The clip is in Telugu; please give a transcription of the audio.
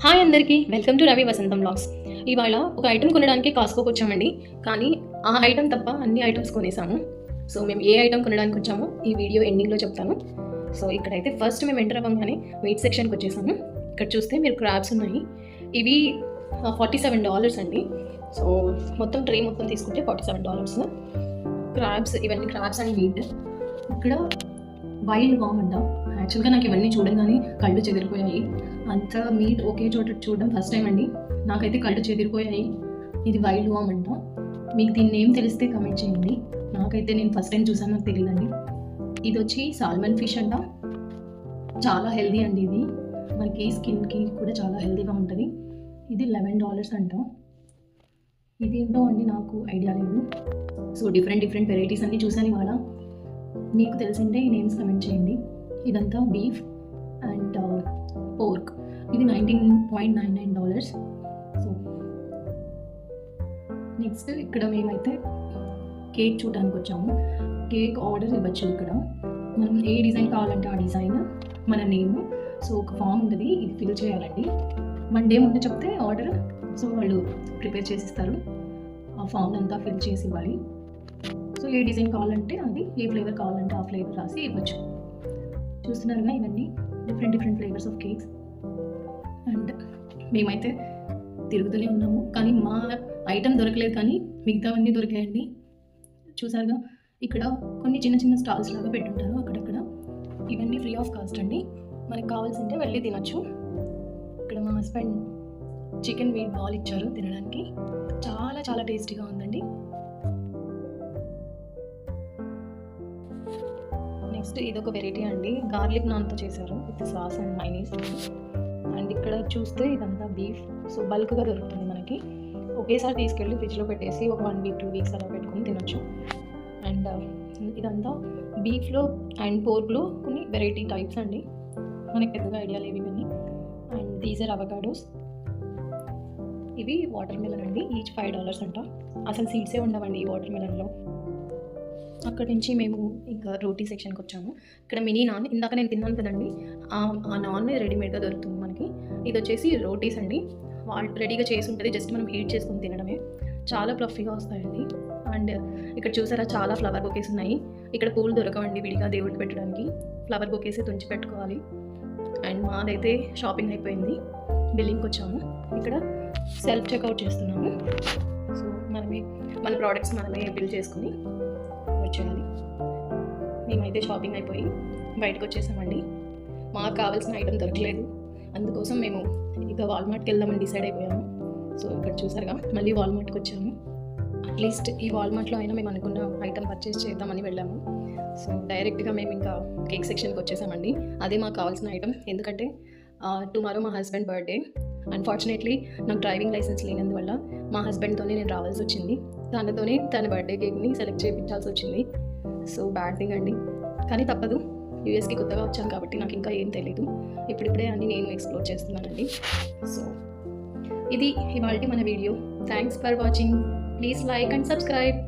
హాయ్ అందరికీ, వెల్కమ్ టు రవి వసంతం బ్లాగ్స్. ఇవాళ ఒక ఐటమ్ కొనడానికి కాస్కోకి వచ్చామండి. కానీ ఆ ఐటమ్ తప్ప అన్ని ఐటమ్స్ కొనేసాము. సో మేము ఏ ఐటమ్ కొనడానికి వచ్చామో ఈ వీడియో ఎండింగ్లో చెప్తాను. సో ఇక్కడైతే ఫస్ట్ మేము ఎంటర్ అవ్వగానే మీట్ సెక్షన్కి వచ్చేసాము. ఇక్కడ చూస్తే మీరు క్రాబ్స్ ఉన్నాయి. ఇవి $47 అండి. సో మొత్తం ట్రే మొత్తం తీసుకుంటే $47. క్రాబ్స్, ఇవన్నీ క్రాబ్స్ అండ్ మీట్. ఇక్కడ వైల్డ్ వామ్ అంట. యాక్చువల్గా నాకు ఇవన్నీ చూడంగానే కళ్ళు చెదిరిపోయాయి. అంత మీట్ ఒకే చోట చూడడం ఫస్ట్ టైం అండి. నాకైతే కళ్ళు చెదిరిపోయాయి. ఇది వైల్డ్ వామ్ అంట. మీకు దీన్ని ఏం తెలిస్తే కమెంట్ చేయండి. నాకైతే నేను ఫస్ట్ టైం చూసాను, నాకు తెలియదండి. ఇది వచ్చి సాల్మన్ ఫిష్ అంట. చాలా హెల్దీ అండి. ఇది మనకి స్కిన్కి కూడా చాలా హెల్దీగా ఉంటుంది. ఇది $11 అంట. ఇది ఏంటో అండి, నాకు ఐడియా లేదు. సో డిఫరెంట్ వెరైటీస్ అన్నీ చూసాను ఇవాళ. మీకు తెలిసింటే ఈ నేమ్స్ కమెంట్ చేయండి. ఇదంతా బీఫ్ అండ్ పోర్క్. ఇది $19.99. సో నెక్స్ట్ ఇక్కడ మేమైతే కేక్ చూడడానికి వచ్చాము. కేక్ ఆర్డర్ ఇవ్వచ్చు. ఇక్కడ మనం ఏ డిజైన్ కావాలంటే ఆ డిజైన్, మన నేమ్. సో ఒక ఫామ్ ఉంటుంది, ఇది ఫిల్ చేయాలండి. 1 day ముందు చెప్తే ఆర్డర్, సో వాళ్ళు ప్రిపేర్ చేసిస్తారు. ఆ ఫామ్ అంతా ఫిల్ చేసి ఇవ్వాలి. సో ఏ డిజైన్ కావాలంటే అది, ఏ ఫ్లేవర్ కావాలంటే ఆ ఫ్లేవర్ రాసి ఇవ్వచ్చు. చూస్తున్నారుగా, ఇవన్నీ different flavours of cakes. And మేమైతే తిరుగుతూనే ఉన్నాము, కానీ మా ఐటమ్ దొరకలేదు, కానీ మిగతావన్నీ దొరికాయండి. చూసారుగా, ఇక్కడ కొన్ని చిన్న స్టాల్స్ లాగా పెట్టుంటారు అక్కడక్కడ. ఇవన్నీ ఫ్రీ ఆఫ్ కాస్ట్ అండి. మనకు కావాల్సింటే వెళ్ళి తినొచ్చు. ఇక్కడ మా హస్బెండ్ చికెన్ మీట్ బాల్ ఇచ్చారు తినడానికి. చాలా టేస్టీగా ఉందండి. నెక్స్ట్ ఇదొక వెరైటీ అండి, గార్లిక్ నాన్తో చేశారు with sauce and mayonnaise. And ఇక్కడ చూస్తే ఇదంతా బీఫ్. సో బల్క్గా దొరుకుతుంది మనకి. ఒకేసారి తీసుకెళ్ళి ఫ్రిడ్జ్లో పెట్టేసి ఒక 1 week 2 weeks అలా పెట్టుకొని తినొచ్చు. అండ్ ఇదంతా బీఫ్లో అండ్ పోర్క్లో కొన్ని వెరైటీ టైప్స్ అండి. మనకి పెద్దగా ఐడియా లేవు ఇవన్నీ. And these are avocados. ఇవి వాటర్ మిలన్ అండి. ఈచ్ $5 అంట. అసలు సీడ్సే ఉండవండి ఈ వాటర్ మిలన్లో. అక్కడి నుంచి మేము ఇంకా రోటీ సెక్షన్కి వచ్చాము. ఇక్కడ మినీ నాన్, ఇందాక నేను తిన్నాను కదండి, ఆ నాన్ రెడీమేడ్గా దొరుకుతుంది మనకి. ఇది వచ్చేసి రోటీస్ అండి. వాళ్ళు రెడీగా చేసి ఉంటుంది, జస్ట్ మనం హీట్ చేసుకుని తినడమే. చాలా ఫ్లఫీగా వస్తాయండి. అండ్ ఇక్కడ చూసారా, చాలా ఫ్లవర్ బొకేస్ ఉన్నాయి. ఇక్కడ పూలు దొరకవండి విడిగా దేవుడికి పెట్టడానికి, ఫ్లవర్ బొకేసే తుంచి పెట్టుకోవాలి. అండ్ మాదైతే షాపింగ్ అయిపోయింది, బిల్లింగ్కి వచ్చాము. ఇక్కడ సెల్ఫ్ చెక్అవుట్ చేస్తున్నాము. సో మన ప్రోడక్ట్స్ మనమే బిల్ చేసుకుని వచ్చేయాలి. మేమైతే షాపింగ్ అయిపోయి బయటకు వచ్చేసామండి. మాకు కావాల్సిన ఐటమ్ దొరకలేదు, అందుకోసం మేము ఇక వాల్మార్ట్కి వెళ్దామని డిసైడ్ అయిపోయాము. సో ఇక్కడ చూసారుగా, మళ్ళీ వాల్మార్ట్కి వచ్చాము. అట్లీస్ట్ ఈ వాల్మార్ట్లో అయినా మేము అనుకున్న ఐటమ్ పర్చేస్ చేద్దామని వెళ్ళాము. సో డైరెక్ట్గా మేము ఇంకా కేక్ సెక్షన్కి వచ్చేసామండి. అదే మాకు కావాల్సిన ఐటమ్. ఎందుకంటే టుమారో మా హస్బెండ్ బర్త్డే. అన్ఫార్చునేట్లీ నాకు డ్రైవింగ్ లైసెన్స్ లేనందువల్ల మా హస్బెండ్తోనే నేను రావాల్సి వచ్చింది. తనతోనే తన బర్త్డే కేక్ని సెలెక్ట్ చేయించాల్సి వచ్చింది. సో బ్యాడ్ థింగ్ అండి, కానీ తప్పదు. యూఎస్కి కొత్తగా వచ్చాను కాబట్టి నాకు ఇంకా ఏం తెలీదు. ఇప్పుడిప్పుడే అన్నీ నేను ఎక్స్ప్లోర్ చేస్తున్నానండి. సో ఇది ఇవాళ మన video. Thanks for watching. Please like and subscribe.